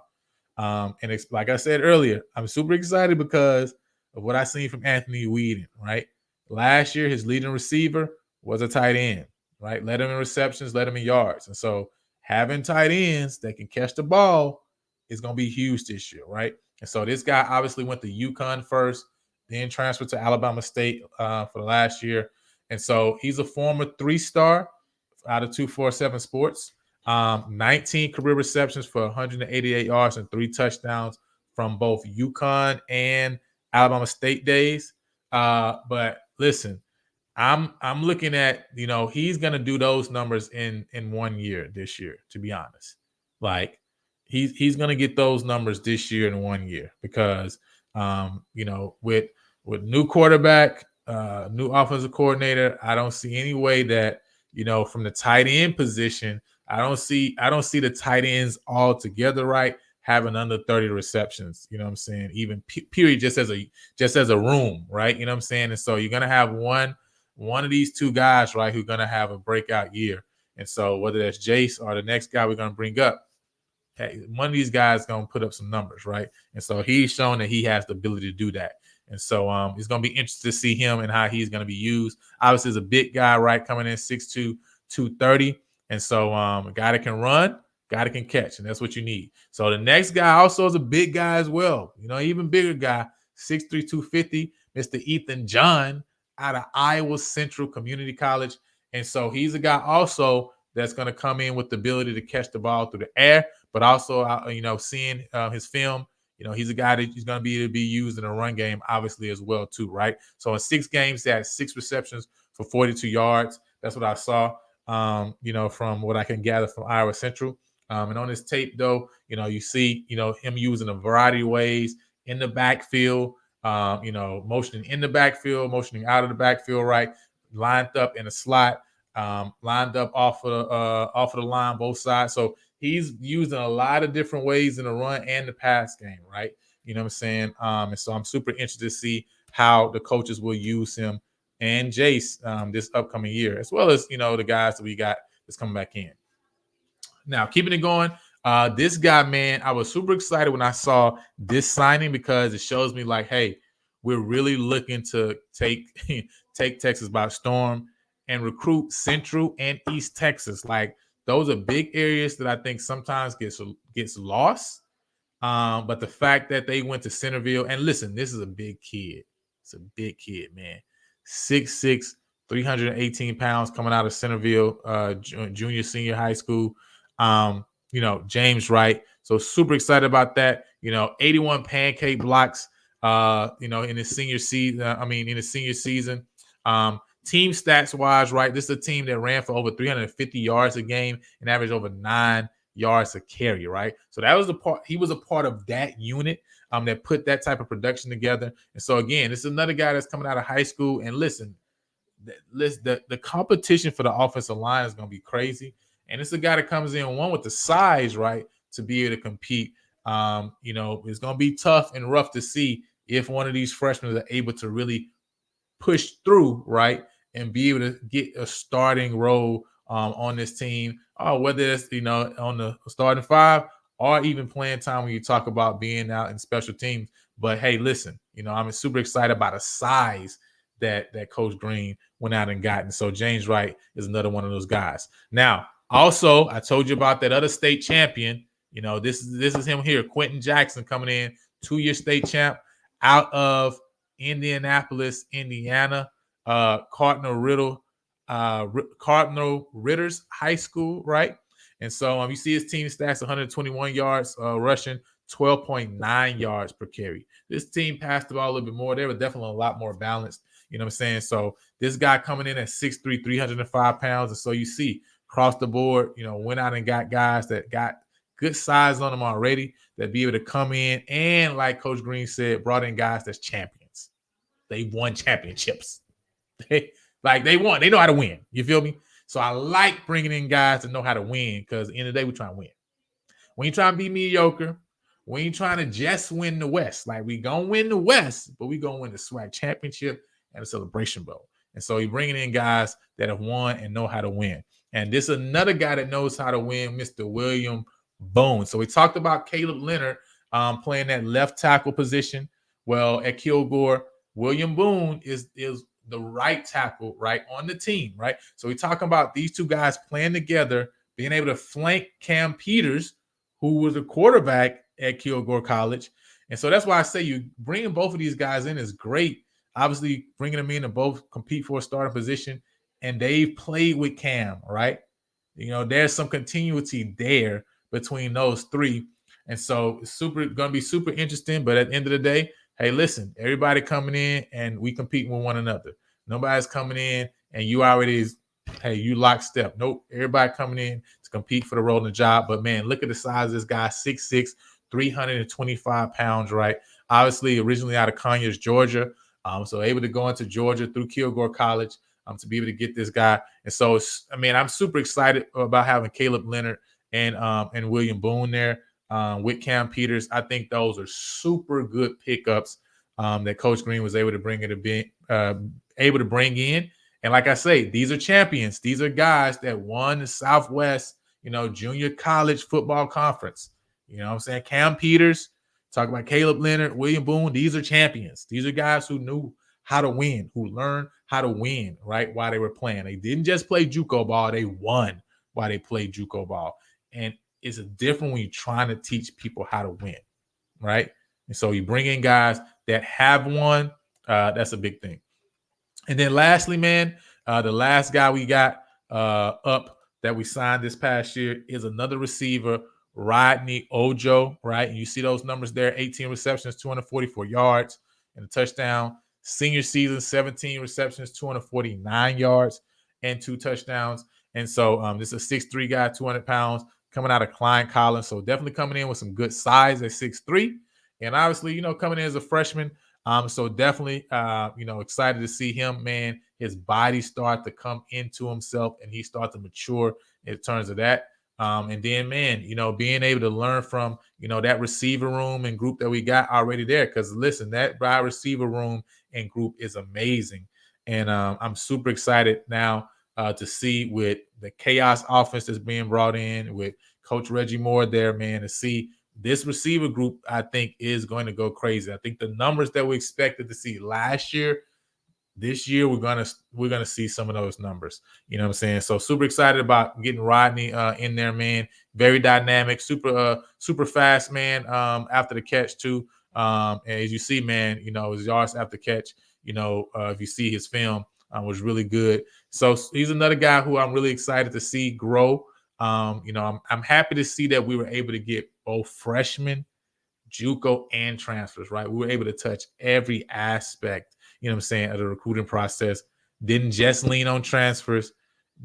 Speaker 1: And it's, like I said earlier, I'm super excited because of what I seen from Anthony Weeden, right? Last year, his leading receiver was a tight end, right? Led him in receptions, led him in yards. And so having tight ends that can catch the ball is going to be huge this year, right? And so this guy obviously went to UConn first, then transferred to Alabama State for the last year. And so he's a former 3-star out of 247 Sports. 19 career receptions for 188 yards and 3 touchdowns from both UConn and Alabama State days. But listen, I'm looking at, he's gonna do those numbers in 1 year this year, to be honest. Like he's gonna get those numbers this year in 1 year because with new quarterback, new offensive coordinator, I don't see any way that, from the tight end position, I don't see the tight ends all together right having under 30 receptions. You know what I'm saying? Even period, just as a room, right? You know what I'm saying? And so you're gonna have one of these two guys, right, who's gonna have a breakout year. And so whether that's Jace or the next guy we're gonna bring up, hey, one of these guys is gonna put up some numbers, right? And so he's shown that he has the ability to do that. And so it's gonna be interesting to see him and how he's gonna be used. Obviously, as a big guy, right, coming in 6'2", 230. And so a guy that can run, guy that can catch, and that's what you need. So the next guy also is a big guy as well. Even bigger guy, 6'3", 250, Mr. Ethan John out of Iowa Central Community College. And so he's a guy also that's going to come in with the ability to catch the ball through the air, but also, seeing his film, he's a guy that he's going to be able to be used in a run game, obviously, as well, too, right? So in 6 games, he had 6 receptions for 42 yards. That's what I saw. From what I can gather from Iowa Central. And on his tape, though, you see, him using a variety of ways in the backfield, motioning in the backfield, motioning out of the backfield, right? Lined up in a slot, lined up off of the line, both sides. So he's using a lot of different ways in the run and the pass game, right? You know what I'm saying? And so I'm super interested to see how the coaches will use him and Jace this upcoming year, as well as, the guys that we got that's coming back in. Now, keeping it going, this guy, man, I was super excited when I saw this signing because it shows me like, hey, we're really looking to take Texas by storm and recruit Central and East Texas. Like, those are big areas that I think sometimes gets lost. But the fact that they went to Centerville, and listen, this is a big kid. It's a big kid, man. 6'6", 318 pounds coming out of Centerville, junior, senior high school. James Wright. So super excited about that. 81 pancake blocks, in his senior season. In his senior season. Team stats wise, right? This is a team that ran for over 350 yards a game and averaged over 9 yards a carry, right? So that was the part. He was a part of that unit that put that type of production together. And so again, this is another guy that's coming out of high school. And listen, the competition for the offensive line is going to be crazy. And it's a guy that comes in one with the size, right, to be able to compete. It's going to be tough and rough to see if one of these freshmen are able to really push through, right, and be able to get a starting role on this team, or whether it's, on the starting 5 or even playing time when you talk about being out in special teams. But hey, listen, I'm super excited about the size that Coach Green went out and got. And so James Wright is another one of those guys. Now, also, I told you about that other state champion. This is him here, Quentin Jackson, coming in, 2-year state champ out of Indianapolis, Indiana, Cardinal Ritters High School, right? And so you see his team stats: 121 yards rushing, 12.9 yards per carry. This team passed the ball a little bit more. They were definitely a lot more balanced. You know what I'm saying? So this guy coming in at 6'3", 305 pounds. And so you see across the board, went out and got guys that got good size on them already, that be able to come in and, like Coach Green said, brought in guys that's champions. They won championships. They won. They know how to win. You feel me? So I like bringing in guys that know how to win, because at the end of the day, we're trying to win. We ain't trying to be mediocre. We ain't trying to just win the West. Like, we going to win the West, but we going to win the SWAC championship and the Celebration Bowl. And so he's bringing in guys that have won and know how to win. And this is another guy that knows how to win, Mr. William Boone. So we talked about Caleb Leonard playing that left tackle position. Well, at Kilgore, William Boone is the right tackle, right, on the team, right? So we're talking about these two guys playing together, being able to flank Cam Peters, who was a quarterback at Kilgore College. And so that's why I say you bringing both of these guys in is great. Obviously, bringing them in to both compete for a starting position, and they've played with Cam, right? There's some continuity there between those three. And so it's going to be super interesting. But at the end of the day, hey, listen, everybody coming in and we compete with one another. Nobody's coming in and you already you lockstep. Nope. Everybody coming in to compete for the role in the job. But man, look at the size of this guy, 6'6", 325 pounds, right? Obviously, originally out of Conyers, Georgia. So able to go into Georgia through Kilgore College to be able to get this guy. And so, I'm super excited about having Caleb Leonard and William Boone there with Cam Peters. I think those are super good pickups that Coach Green was able to bring in. And like I say, these are champions. These are guys that won the Southwest, Junior College Football Conference. You know what I'm saying? Cam Peters, talk about Caleb Leonard, William Boone. These are champions. These are guys who knew how to win, who learned how to win, right, while they were playing. They didn't just play JUCO ball. They won while they played JUCO ball. And it's different when you're trying to teach people how to win, right? And so you bring in guys that have won. That's a big thing. And then lastly, man, the last guy we got up that we signed this past year is another receiver, Rodney Ojo, right? And you see those numbers there: 18 receptions, 244 yards, and a touchdown. Senior season, 17 receptions, 249 yards, and 2 touchdowns. And so this is a 6'3" guy, 200 pounds, coming out of Klein Collins. So definitely coming in with some good size at 6'3". And obviously, coming in as a freshman. So definitely, excited to see him, man. His body start to come into himself and he start to mature in terms of that. And then, man, being able to learn from, that receiver room and group that we got already there. Because listen, that wide receiver room and group is amazing. And I'm super excited now to see with the chaos offense that's being brought in with Coach Reggie Moore there, man, to see this receiver group, I think, is going to go crazy. I think the numbers that we expected to see last year, this year we're gonna see some of those numbers. You know what I'm saying? So super excited about getting Rodney in there, man. Very dynamic, super fast, man. After the catch too. And as you see, man, his yards after catch, if you see his film, was really good. So he's another guy who I'm really excited to see grow. I'm happy to see that we were able to get both freshmen, JUCO, and transfers, right? We were able to touch every aspect, of the recruiting process. Didn't just lean on transfers,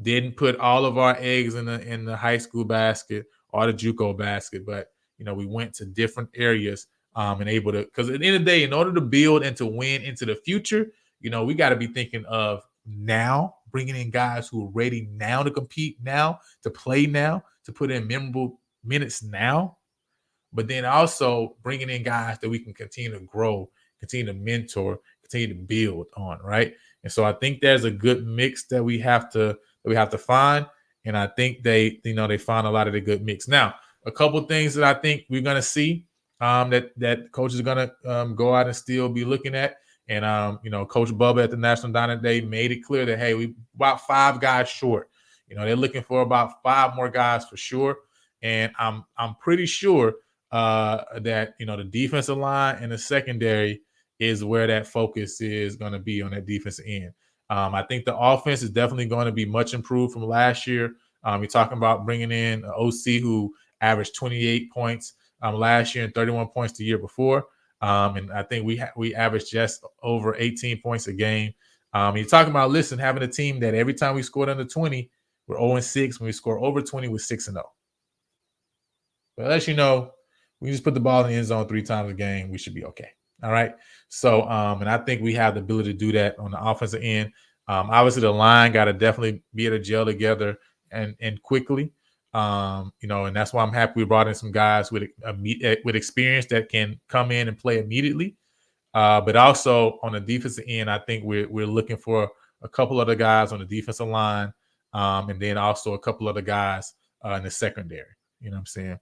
Speaker 1: didn't put all of our eggs in the high school basket or the JUCO basket, but we went to different areas and able to, because at the end of the day, in order to build and to win into the future, we got to be thinking of now, bringing in guys who are ready now to compete now, to play now, to put in memorable minutes now, but then also bringing in guys that we can continue to grow, continue to mentor, continue to build on, right? And so I think there's a good mix that we have to find, and I think they find a lot of the good mix. Now, a couple of things that I think we're gonna see that coaches are gonna go out and still be looking at. And Coach Bubba at the National Dining Day made it clear that, hey, we about 5 guys short. They're looking for about 5 more guys for sure. And I'm pretty sure that the defensive line and the secondary is where that focus is going to be on that defensive end. I think the offense is definitely going to be much improved from last year. You're talking about bringing in an OC who averaged 28 points last year and 31 points the year before. And I think we averaged just over 18 points a game. You're talking about, listen, having a team that every time we scored under 20, we're 0-6. When we score over 20, we're 6-0. But as you know, we just put the ball in the end zone 3 times a game, we should be okay. All right. So, and I think we have the ability to do that on the offensive end. Obviously, the line got to definitely be able to gel together and quickly. And that's why I'm happy we brought in some guys with experience that can come in and play immediately. But also on the defensive end, I think we're looking for a couple other guys on the defensive line, and then also a couple other guys in the secondary. You know what I'm saying?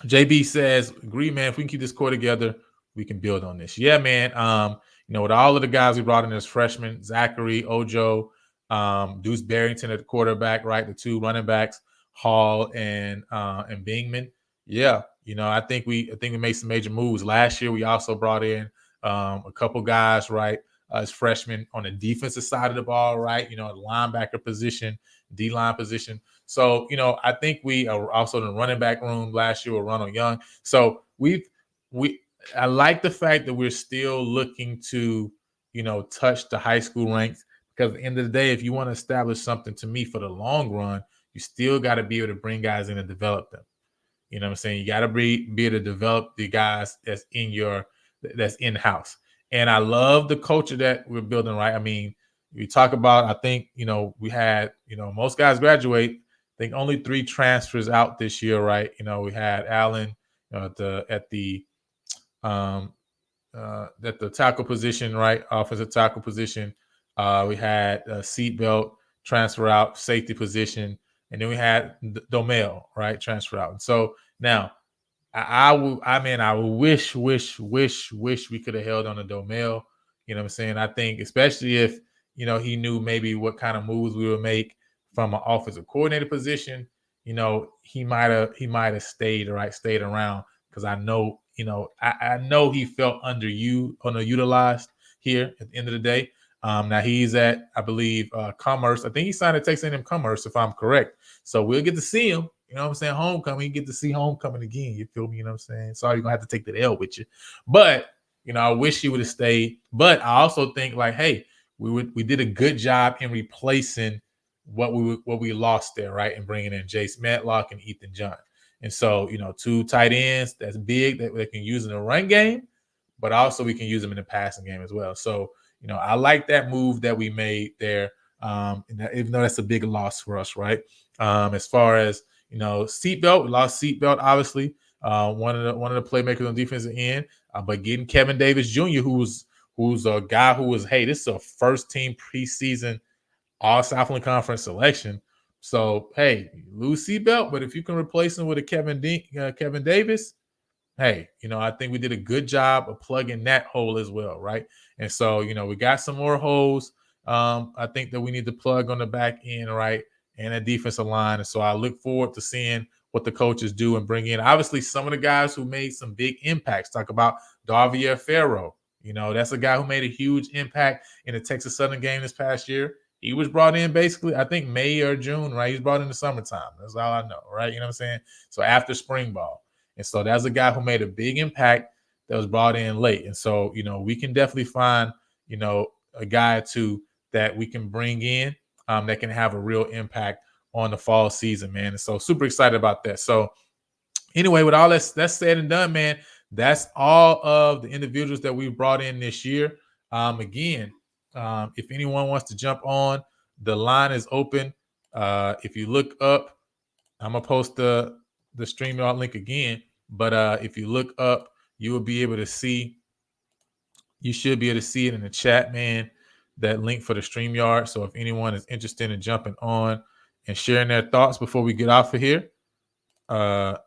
Speaker 1: JB says, agree, man. If we can keep this core together, we can build on this. Yeah, man. With all of the guys we brought in as freshmen, Zachary, Ojo, Deuce Barrington at the quarterback, right? The 2 running backs, Hall and Bingman. Yeah, I think we made some major moves. Last year, we also brought in a couple guys, right, as freshmen on the defensive side of the ball, right? The linebacker position, D-line position. So, I think we are also in the running back room last year with Ronald Young. So I like the fact that we're still looking to, touch the high school ranks, because at the end of the day, if you want to establish something, to me, for the long run, you still got to be able to bring guys in and develop them. You know what I'm saying? You got to be able to develop the guys that's in-house. And I love the culture that we're building, right? I mean, we talk about, I think, we had, most guys graduate. I think only 3 transfers out this year, right? We had Allen at the tackle position, right? Offensive tackle position. We had Seatbelt transfer out, safety position. And then we had Domel, right, transfer out. And so now, I wish we could have held on to Domel. You know what I'm saying? I think, especially if he knew maybe what kind of moves we would make from an offensive coordinator position. He might have stayed around, because I know I know he felt underutilized here at the end of the day. Now he's at, I believe, Commerce. I think he signed a Texas A&M Commerce, if I'm correct. So we'll get to see him. You know what I'm saying? Homecoming. You get to see homecoming again. You feel me? You know what I'm saying? Sorry, you're going to have to take that L with you. But, I wish he would have stayed. But I also think, like, hey, we did a good job in replacing what we lost there, right? And bringing in Jace Matlock and Ethan John. And so, 2 tight ends, that's big, that they can use in the run game, but also we can use them in the passing game as well. So, I like that move that we made there, even though that's a big loss for us, right? As far as, Seatbelt, we lost Seatbelt, obviously, one of the playmakers on defensive end, but getting Kevin Davis Jr., who's a guy who was, hey, this is a first-team preseason All-Southland Conference selection. So, hey, lose Seatbelt, but if you can replace him with a Kevin Davis, hey, I think we did a good job of plugging that hole as well, right? And so, we got some more holes I think that we need to plug on the back end, right, and a defensive line. And so I look forward to seeing what the coaches do and bring in. Obviously, some of the guys who made some big impacts. Talk about Darvier Farrow. That's a guy who made a huge impact in the Texas Southern game this past year. He was brought in basically, I think, May or June, right? He was brought in the summertime. That's all I know, right? You know what I'm saying? So after spring ball. And so that's a guy who made a big impact that was brought in late. And so, we can definitely find, a guy or two that we can bring in that can have a real impact on the fall season, man. And so super excited about that. So anyway, with all that's said and done, man, that's all of the individuals that we've brought in this year. Again, if anyone wants to jump on, the line is open. If you look up, I'm going to post the StreamYard link again. But if you look up, you will be able to see, you should be able to see it in the chat, man, that link for the StreamYard. So if anyone is interested in jumping on and sharing their thoughts before we get off of here,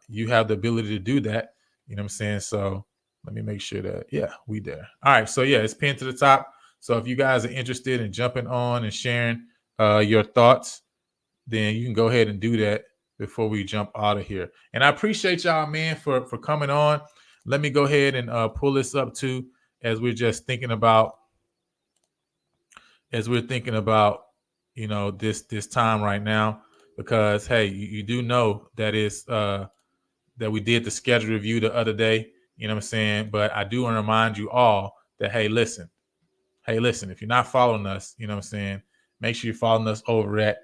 Speaker 1: you have the ability to do that. You know what I'm saying? So let me make sure that, yeah, we there. All right. So yeah, it's pinned to the top. So if you guys are interested in jumping on and sharing your thoughts, then you can go ahead and do that before we jump out of here. And I appreciate y'all, man, for coming on. Let me go ahead and pull this up too. as we're just thinking about, this time right now, because hey, you do know that that we did the schedule review the other day. You know what I'm saying? But I do want to remind you all that hey, listen, if you're not following us, you know what I'm saying, make sure you're following us over at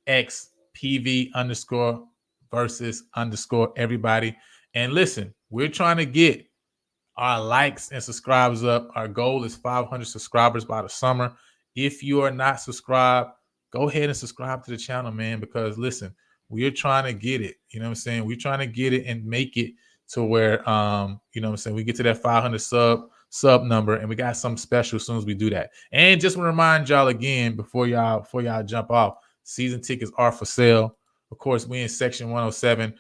Speaker 1: XPV underscore versus underscore everybody. And listen, we're trying to get our likes and subscribers up. Our goal is 500 subscribers by the summer. If you are not subscribed, go ahead and subscribe to the channel, man, because listen, we're trying to get it. You know what I'm saying? We're trying to get it and make it to where you know what I'm saying, we get to that 500 sub number, and we got something special as soon as we do that. And just want to remind y'all again before y'all jump off, season tickets are for sale. Of course, we in section 107.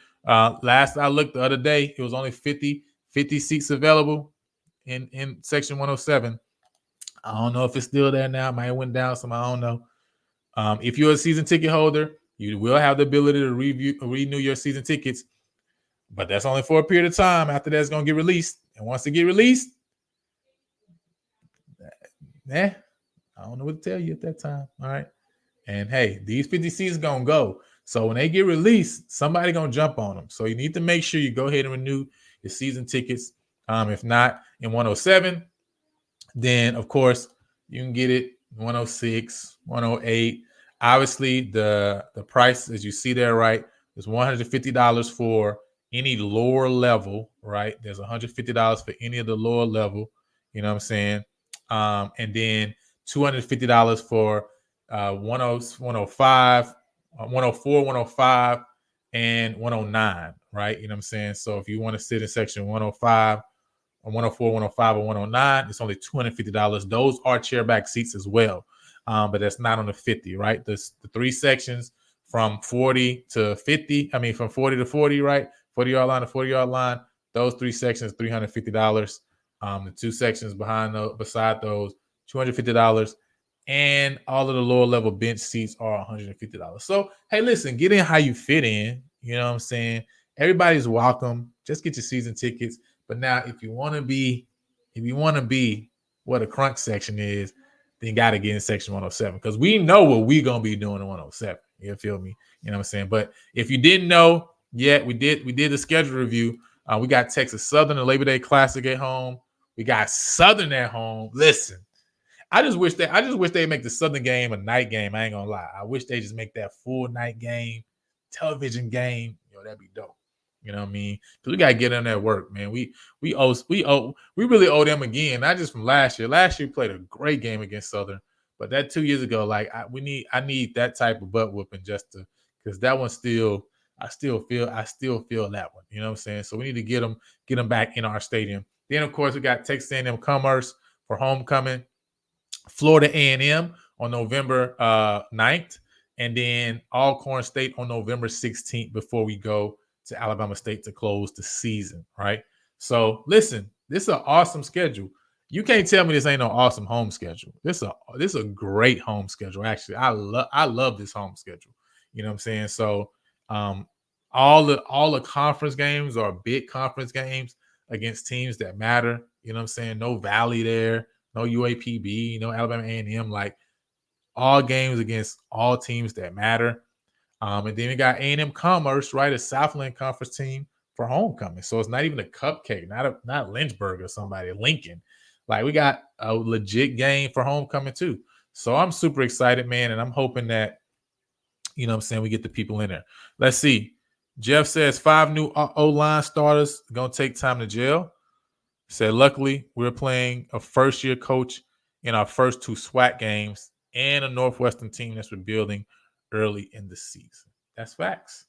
Speaker 1: Last I looked the other day, it was only 50 seats available in section 107. I don't know if it's still there now. It might have went down some. I don't know. If you're a season ticket holder, you will have the ability to renew your season tickets, but that's only for a period of time. After that, it's going to get released. And once it get released, I don't know what to tell you at that time. All right. And hey, these 50 seats going to go. So when they get released, somebody going to jump on them. So you need to make sure you go ahead and renew your season tickets. If not in 107, then of course you can get it 106, 108. Obviously, the price, as you see there, right, is $150 for any lower level, right? There's $150 for any of the lower level, you know what I'm saying? And then $250 for 105, 104, 105, and 109, right? You know what I'm saying? So if you want to sit in section 105, or 104, 105, or 109, it's only $250. Those are chairback seats as well, but that's not on the 50, right? The three sections from 40 to 50, from 40 to 40, right? 40-yard line to 40-yard line, those three sections, $350. The two sections beside those, $250. And all of the lower level bench seats are $150. So, hey, listen, get in how you fit in. You know what I'm saying? Everybody's welcome. Just get your season tickets. But now, if you want to be what a crunk section is, then you got to get in section 107, because we know what we're going to be doing in 107. You feel me? You know what I'm saying? But if you didn't know yet, we did the schedule review. We got Texas Southern, the Labor Day Classic at home. We got Southern at home. Listen, I just wish they make the Southern game a night game. I ain't gonna lie. I wish they just make that full night game, television game. That'd be dope. You know what I mean? Because we gotta get in that work, man. We really owe them again. Not just from last year. Last year we played a great game against Southern, but that 2 years ago, I need that type of butt whooping because that one I still feel that one. You know what I'm saying? So we need to get them back in our stadium. Then of course we got Texas A&M Commerce for homecoming. Florida A&M on November 9th, and then Alcorn State on November 16th before we go to Alabama State to close the season, right? So listen, this is an awesome schedule. You can't tell me this ain't no awesome home schedule. This is a great home schedule. Actually, I love this home schedule. You know what I'm saying? So all the conference games are big conference games against teams that matter. You know what I'm saying? No Valley there. No UAPB, no Alabama A&M, like all games against all teams that matter. And then we got A&M Commerce, right, a Southland Conference team for homecoming. So it's not even a cupcake, not Lynchburg or somebody, Lincoln. Like we got a legit game for homecoming too. So I'm super excited, man, and I'm hoping that, you know what I'm saying, we get the people in there. Let's see. Jeff says 5 new O-line starters going to take time to gel. Said, luckily, we're playing a first-year coach in our first 2 SWAC games and a Northwestern team that's rebuilding early in the season. That's facts.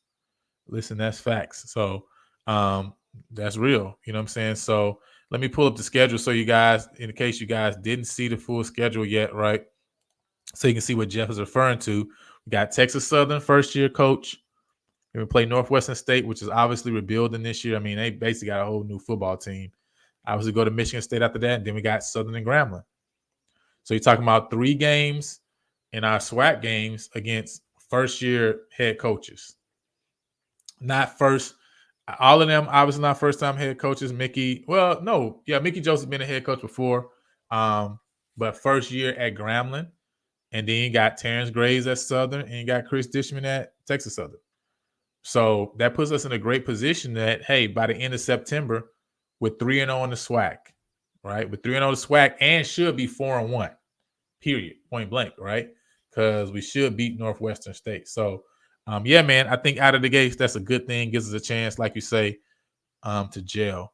Speaker 1: Listen, that's facts. So that's real. You know what I'm saying? So let me pull up the schedule so you guys, in case you guys didn't see the full schedule yet, right? So you can see what Jeff is referring to. We got Texas Southern, first-year coach. We play Northwestern State, which is obviously rebuilding this year. They basically got a whole new football team. Obviously go to Michigan State after that, and then we got Southern and Grambling. So you're talking about 3 games in our SWAC games against first-year head coaches. Not first All of them, obviously not first time head coaches. Mickey, well, no, yeah, Mickey Joseph's been a head coach before, but first year at Grambling, and then you got Terrence Graves at Southern, and you got Chris Dishman at Texas Southern. So that puts us in a great position that, hey, by the end of September, with 3-0 on the SWAC, right? With 3-0 on the SWAC, and should be 4-1, period, point blank, right? Because we should beat Northwestern State. So, yeah, man, I think out of the gates, that's a good thing. Gives us a chance, like you say, to jail.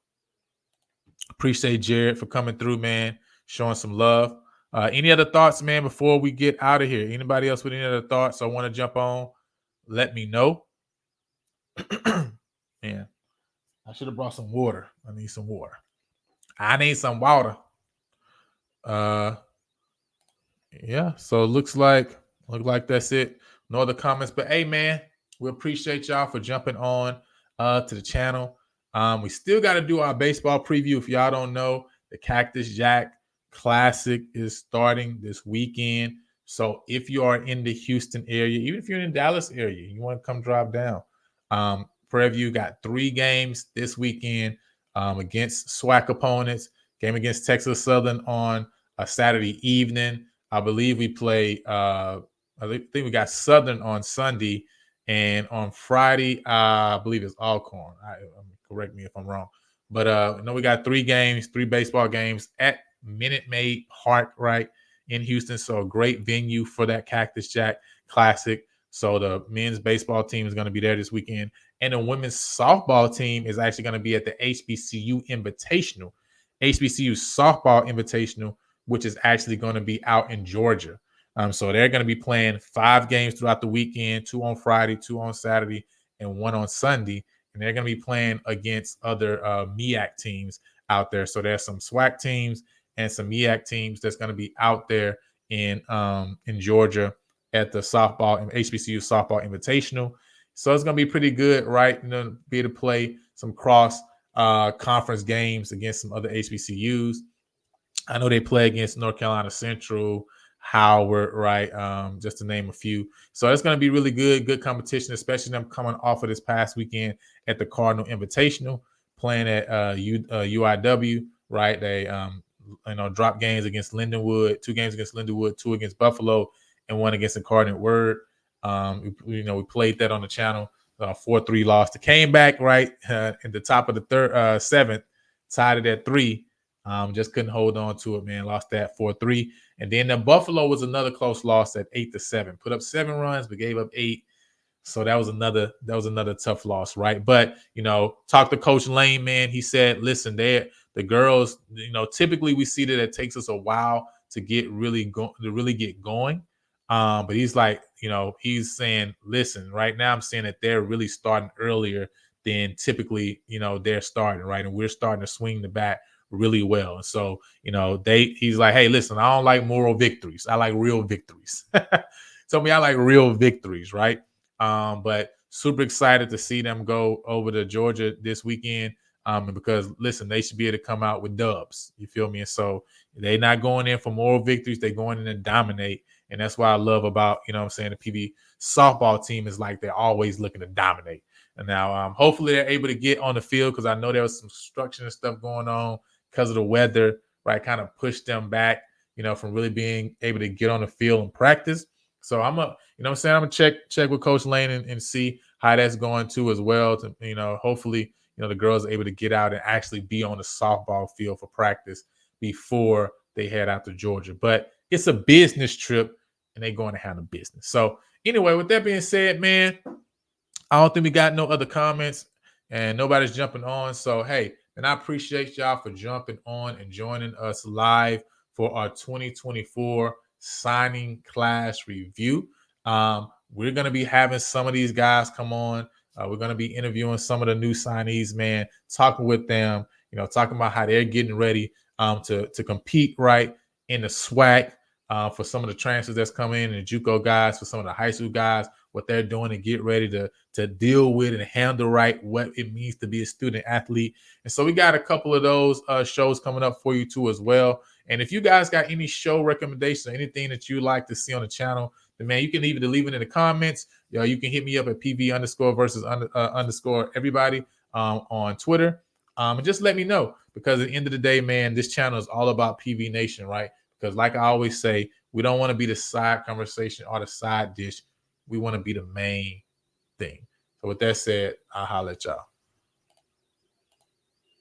Speaker 1: Appreciate Jared for coming through, man, showing some love. Any other thoughts, man, before we get out of here? Anybody else with any other thoughts or want to jump on? Let me know. Man, I should have brought some water. I need some water. I need some water. Yeah, so look like that's it. No other comments, but hey, man, we appreciate y'all for jumping on to the channel. We still got to do our baseball preview. If y'all don't know, the Cactus Jack Classic is starting this weekend. So if you are in the Houston area, even if you're in the Dallas area, you want to come drive down. Prairie View got 3 games this weekend against SWAC opponents. Game against Texas Southern on a Saturday evening. I believe we play. I think we got Southern on Sunday, and on Friday, I believe it's Alcorn. Correct me if I'm wrong, but we got 3 games, 3 baseball games at Minute Maid Park, right in Houston. So a great venue for that Cactus Jack Classic. So the men's baseball team is going to be there this weekend, and the women's softball team is actually going to be at the HBCU Invitational, HBCU Softball Invitational, which is actually going to be out in Georgia. So they're going to be playing 5 games throughout the weekend, 2 on Friday, 2 on Saturday, and 1 on Sunday. And they're going to be playing against other MEAC teams out there. So there's some SWAC teams and some MEAC teams that's going to be out there in Georgia at the softball and HBCU Softball Invitational. So it's going to be pretty good, right? Be able to play some cross conference games against some other HBCUs. I know they play against North Carolina Central, Howard, right? Just to name a few. So it's going to be really good competition, especially them coming off of this past weekend at the Cardinal Invitational, playing at UIW, right? They dropped games against Lindenwood, 2 games against Lindenwood, 2 against Buffalo, and 1 against Incarnate Word. We played that on the channel. 4-3 loss. They came back right at the top of the 7th, tied it at 3. Just couldn't hold on to it, man. Lost that 4-3. And then the Buffalo was another close loss at 8-7. Put up 7 runs, but gave up 8. So that was another tough loss, right? But talk to Coach Lane, man. He said, listen, the girls, typically we see that it takes us a while to get really get going. But he's like, he's saying, listen, right now I'm saying that they're really starting earlier than typically, they're starting, right? And we're starting to swing the bat really well. And so, he's like, hey, listen, I don't like moral victories. I like real victories. Tell me I like real victories, right? But super excited to see them go over to Georgia this weekend. Because listen, they should be able to come out with dubs. You feel me? And so they're not going in for moral victories. They're going in to dominate. And that's what I love about, the PV softball team is like they're always looking to dominate. And now hopefully they're able to get on the field, because I know there was some construction and stuff going on because of the weather, right? Kind of pushed them back, from really being able to get on the field and practice. So I'm gonna check with Coach Lane and see how that's going too as well. To hopefully the girls are able to get out and actually be on the softball field for practice before they head out to Georgia. But it's a business trip, and they're going to handle business. So anyway, with that being said, man, I don't think we got no other comments, and nobody's jumping on. So hey, and I appreciate y'all for jumping on and joining us live for our 2024 signing class review. We're going to be having some of these guys come on. We're going to be interviewing some of the new signees, man, talking with them, talking about how they're getting ready to compete right in the SWAC, for some of the transfers that's coming in, and the JUCO guys, for some of the high school guys, what they're doing to get ready to deal with and handle right what it means to be a student athlete. And so we got a couple of those shows coming up for you too as well. And if you guys got any show recommendations or anything that you like to see on the channel, then man, you can either leave it in the comments. You can hit me up at PV_versus_everybody on Twitter. And just let me know, because at the end of the day, man, this channel is all about PV Nation, right? Because like I always say, we don't want to be the side conversation or the side dish. We want to be the main thing. So with that said, I'll holler at y'all.